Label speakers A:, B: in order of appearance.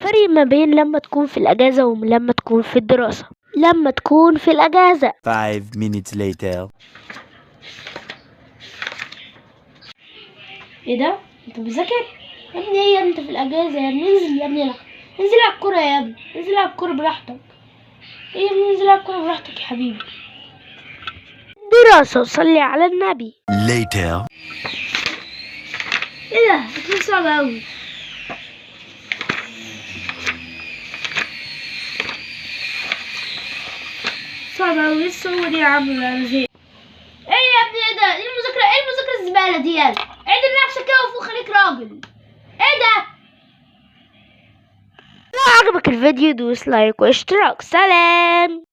A: الفرق ما بين لما تكون في الأجازة ولما تكون في الدراسة. لما تكون في الأجازة
B: 5 minutes later.
A: ايه ده؟ انت بتذاكر؟ يا ابني ايه انت في الأجازة يا ابني؟ انزل يا ابني العب، انزل العب كورة يا ابني، انزل العب كورة براحتك. ايه يا ابني انزل العب كورة براحتك يا حبيبي. دراسة وصلي على النبي.
B: Later.
A: ايه ده؟ ده صعب اوي. صعب اوي، ايه الصعوبة دي يا عم؟ انا زهقت. ايه يا ابني ايه ده؟ ايه المذاكرة؟ ايه المذاكرة الزبالة دي؟ يلا عدل نفسك كده وفوق، خليك راجل. ايه ده؟ لو عجبك الفيديو دوس لايك واشتراك. سلام.